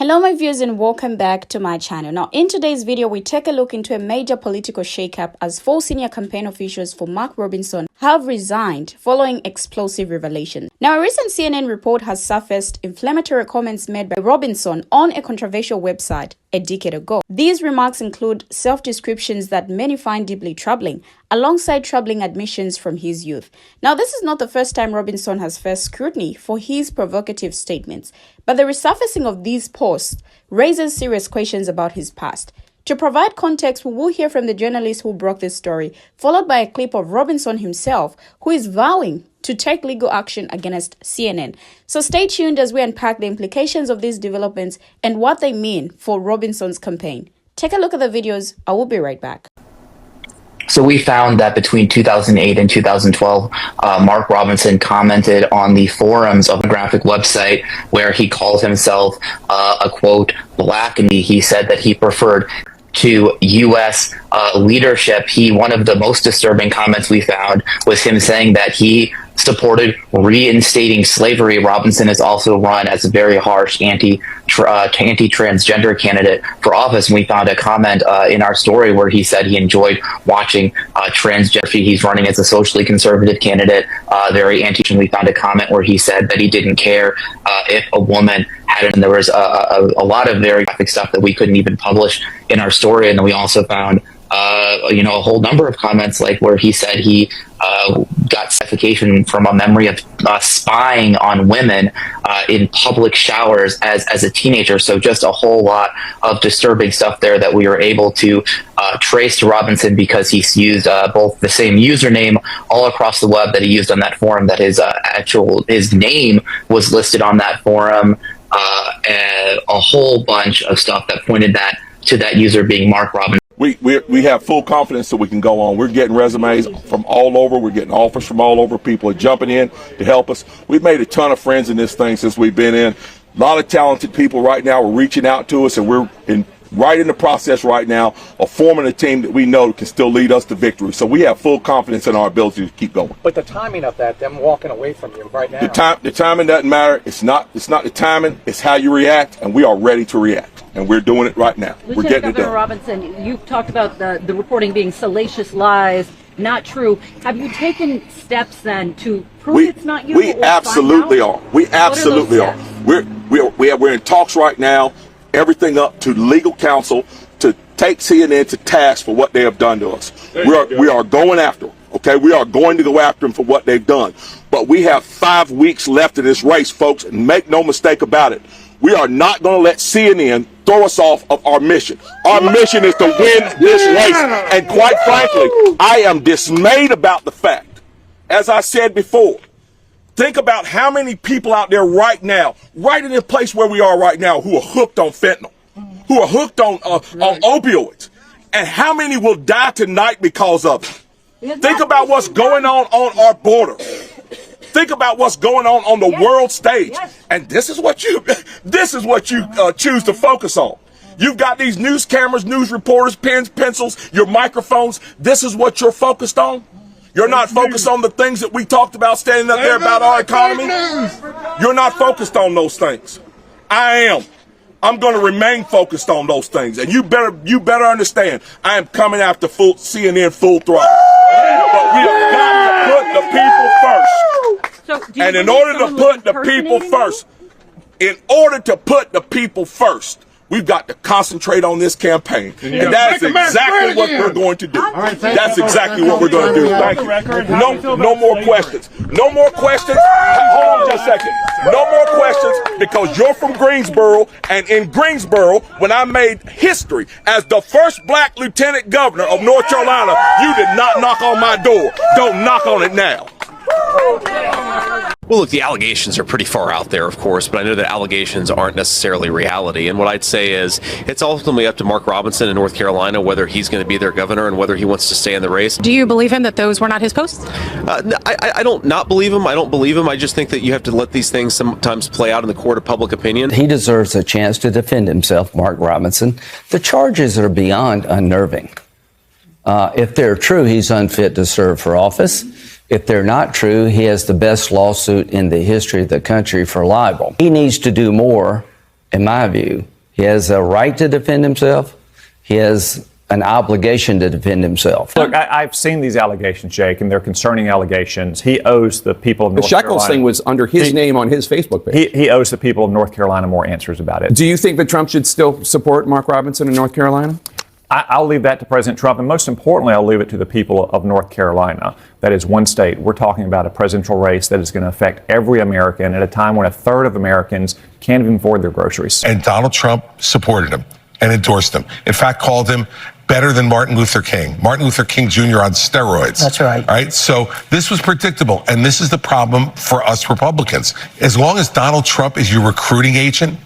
Hello my viewers and welcome back to my channel. Now in today's video we take a look into a major political shakeup as 4 senior campaign officials for Mark Robinson have resigned following explosive revelations. Now a recent CNN report has surfaced inflammatory comments made by Robinson on a controversial website a decade ago. These remarks include self-descriptions that many find deeply troubling, alongside troubling admissions from his youth. Now, this is not the first time Robinson has faced scrutiny for his provocative statements, but the resurfacing of these posts raises serious questions about his past. To provide context, we will hear from the journalist who broke this story, followed by a clip of Robinson himself, who is vowing to take legal action against CNN. So stay tuned as we unpack the implications of these developments and what they mean for Robinson's campaign. Take a look at the videos. I will be right back. So we found that between 2008 and 2012, Mark Robinson commented on the forums of a graphic website where he called himself a quote black, and he said that he preferred to U.S. Leadership. One of the most disturbing comments we found was him saying that he supported reinstating slavery. Robinson has also run as a very harsh anti-transgender candidate for office. And we found a comment in our story where he said he enjoyed watching transgender. He's running as a socially conservative candidate, very anti. And we found a comment where he said that he didn't care if a woman had it. And there was a lot of very graphic stuff that we couldn't even publish in our story. And then we also found a whole number of comments like where he said he got suffocation from a memory of spying on women in public showers as a teenager. So just a whole lot of disturbing stuff there that we were able to trace to Robinson, because he's used both the same username all across the web that he used on that forum, that his name was listed on that forum, and a whole bunch of stuff that pointed to that user being Mark Robinson. We have full confidence that we can go on. We're getting resumes from all over. We're getting offers from all over. People are jumping in to help us. We've made a ton of friends in this thing since we've been in. A lot of talented people right now are reaching out to us, and we're right in the process right now of forming a team that we know can still lead us to victory. So we have full confidence in our ability to keep going. But the timing of that, them walking away from you right now. The timing doesn't matter. It's not the timing. It's how you react, and we are ready to react. And we're doing it right now. We're getting it done. Governor Robinson, you've talked about the reporting being salacious lies, not true. Have you taken steps then to prove it's not you? We absolutely are. We absolutely are. We're in talks right now. Everything up to legal counsel to take CNN to task for what they have done to us. We are going after them. Okay, we are going to go after them for what they've done. But we have 5 weeks left in this race, folks, and make no mistake about it. We are not going to let CNN throw us off of our mission. Our mission is to win this race. And quite frankly, I am dismayed about the fact, as I said before, think about how many people out there right now, right in the place where we are right now, who are hooked on fentanyl, who are hooked on opioids, and how many will die tonight because of it. Think about what's going on our border. Think about what's going on the world stage. And this is what you choose to focus on. You've got these news cameras, news reporters, pens, pencils, your microphones. This is what you're focused on. You're not focused on the things that we talked about standing up there about our economy. You're not focused on those things. I am. I'm going to remain focused on those things. And you better understand, I am coming after CNN full throttle. But we have got to put the people first. And in order to put the people first, we've got to concentrate on this campaign. And that's exactly what we're going to do. That's exactly what we're going to do. Thank you. No more questions. No more questions. Hold on just a second. No more questions, because you're from Greensboro, and in Greensboro, when I made history as the first black lieutenant governor of North Carolina, you did not knock on my door. Don't knock on it now. Well, look, the allegations are pretty far out there, of course, but I know that allegations aren't necessarily reality. And what I'd say is it's ultimately up to Mark Robinson in North Carolina whether he's going to be their governor and whether he wants to stay in the race. Do you believe him that those were not his posts? I don't not believe him. I don't believe him. I just think that you have to let these things sometimes play out in the court of public opinion. He deserves a chance to defend himself, Mark Robinson. The charges are beyond unnerving. If they're true, he's unfit to serve for office. If they're not true, he has the best lawsuit in the history of the country for libel. He needs to do more, in my view, He has a right to defend himself. He has an obligation to defend himself. Look, I've seen these allegations, Jake, and they're concerning allegations. He owes the people of North Carolina. The Shekels thing was under his name on his Facebook page. He owes the people of North Carolina more answers about it. Do you think that Trump should still support Mark Robinson in North Carolina? I'll leave that to President Trump, and most importantly, I'll leave it to the people of North Carolina. That is one state. We're talking about a presidential race that is going to affect every American at a time when a third of Americans can't even afford their groceries. And Donald Trump supported him and endorsed him. In fact, called him better than Martin Luther King. Martin Luther King Jr. on steroids. That's right. All right. So this was predictable. And this is the problem for us Republicans. As long as Donald Trump is your recruiting agent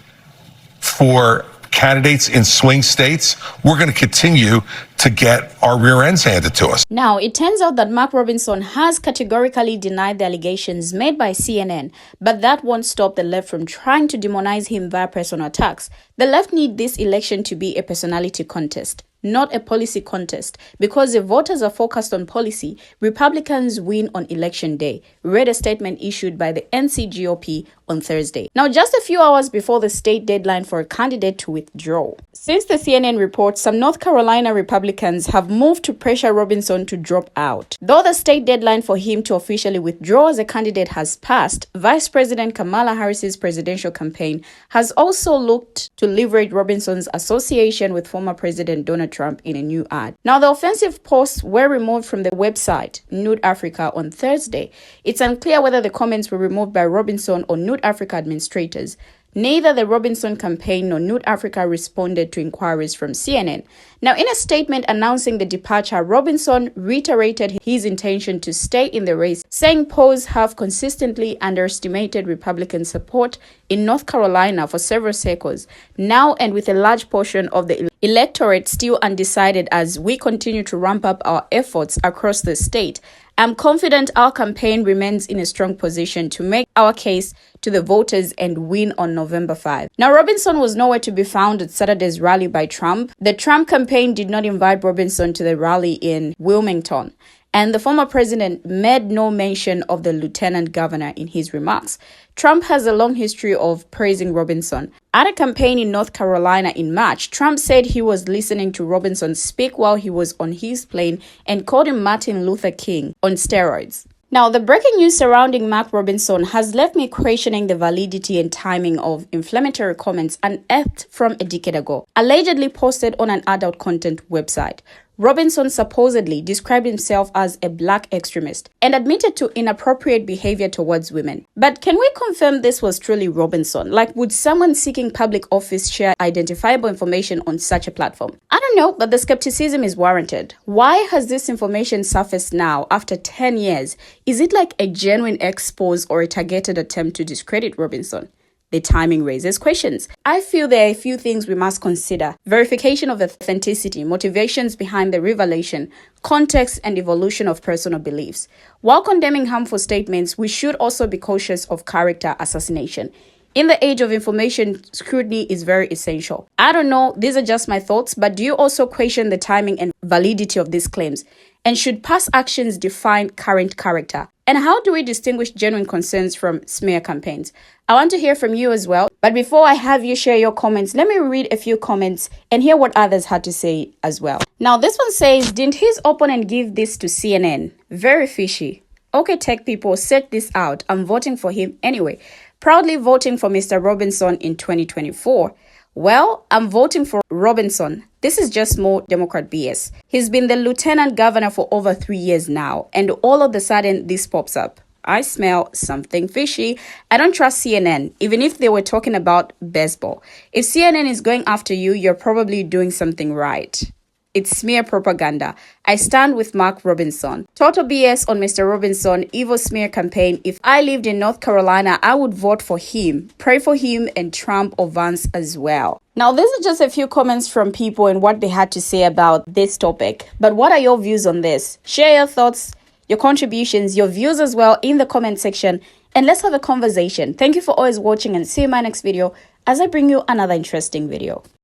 for candidates in swing states, we're going to continue to get our rear ends handed to us. Now, it turns out that Mark Robinson has categorically denied the allegations made by CNN, but that won't stop the left from trying to demonize him via personal attacks. The left need this election to be a personality contest, not a policy contest, because if voters are focused on policy, Republicans win on election day, read a statement issued by the NCGOP on Thursday. Now, just a few hours before the state deadline for a candidate to withdraw. Since the CNN report, some North Carolina Republicans have moved to pressure Robinson to drop out. Though the state deadline for him to officially withdraw as a candidate has passed, Vice President Kamala Harris's presidential campaign has also looked to leverage Robinson's association with former President Donald Trump in a new ad. Now, the offensive posts were removed from the website Nude Africa on Thursday. It's unclear whether the comments were removed by Robinson or Nude Africa administrators. Neither the Robinson campaign nor Nude Africa responded to inquiries from CNN. Now, in a statement announcing the departure, Robinson reiterated his intention to stay in the race, saying polls have consistently underestimated Republican support in North Carolina for several cycles now, and with a large portion of the electorate still undecided as we continue to ramp up our efforts across the state. I'm confident our campaign remains in a strong position to make our case to the voters and win on November 5. Now, Robinson was nowhere to be found at Saturday's rally by Trump. The Trump campaign did not invite Robinson to the rally in Wilmington, and the former president made no mention of the lieutenant governor in his remarks. Trump has a long history of praising Robinson. At a campaign in North Carolina in March, Trump said he was listening to Robinson speak while he was on his plane and called him Martin Luther King on steroids. Now, the breaking news surrounding Mark Robinson has left me questioning the validity and timing of inflammatory comments unearthed from a decade ago, allegedly posted on an adult content website. Robinson supposedly described himself as a black extremist and admitted to inappropriate behavior towards women. But can we confirm this was truly Robinson? Like, would someone seeking public office share identifiable information on such a platform? I don't know, but the skepticism is warranted. Why has this information surfaced now after 10 years? Is it like a genuine expose or a targeted attempt to discredit Robinson? The timing raises questions. I feel there are a few things we must consider: verification of authenticity, motivations behind the revelation, context, and evolution of personal beliefs. While condemning harmful statements, we should also be cautious of character assassination. In the age of information, scrutiny is very essential. I don't know, these are just my thoughts, but do you also question the timing and validity of these claims? And should past actions define current character? And how do we distinguish genuine concerns from smear campaigns? I want to hear from you as well. But before I have you share your comments, let me read a few comments and hear what others had to say as well. Now, this one says, didn't his opponent give this to CNN? Very fishy. Okay, tech people, set this out. I'm voting for him anyway. Proudly voting for Mr. Robinson in 2024. Well, I'm voting for Robinson. This is just more Democrat BS. He's been the lieutenant governor for over 3 years now, and all of a sudden this pops up. I smell something fishy. I don't trust CNN, even if they were talking about baseball. If CNN is going after you, you're probably doing something right. It's smear propaganda. I stand with Mark Robinson. Total BS on Mr. Robinson, evil smear campaign. If I lived in North Carolina, I would vote for him, pray for him, and Trump or Vance as well. Now, these are just a few comments from people and what they had to say about this topic. But what are your views on this? Share your thoughts, your contributions, your views as well in the comment section, and let's have a conversation. Thank you for always watching, and see you in my next video as I bring you another interesting video.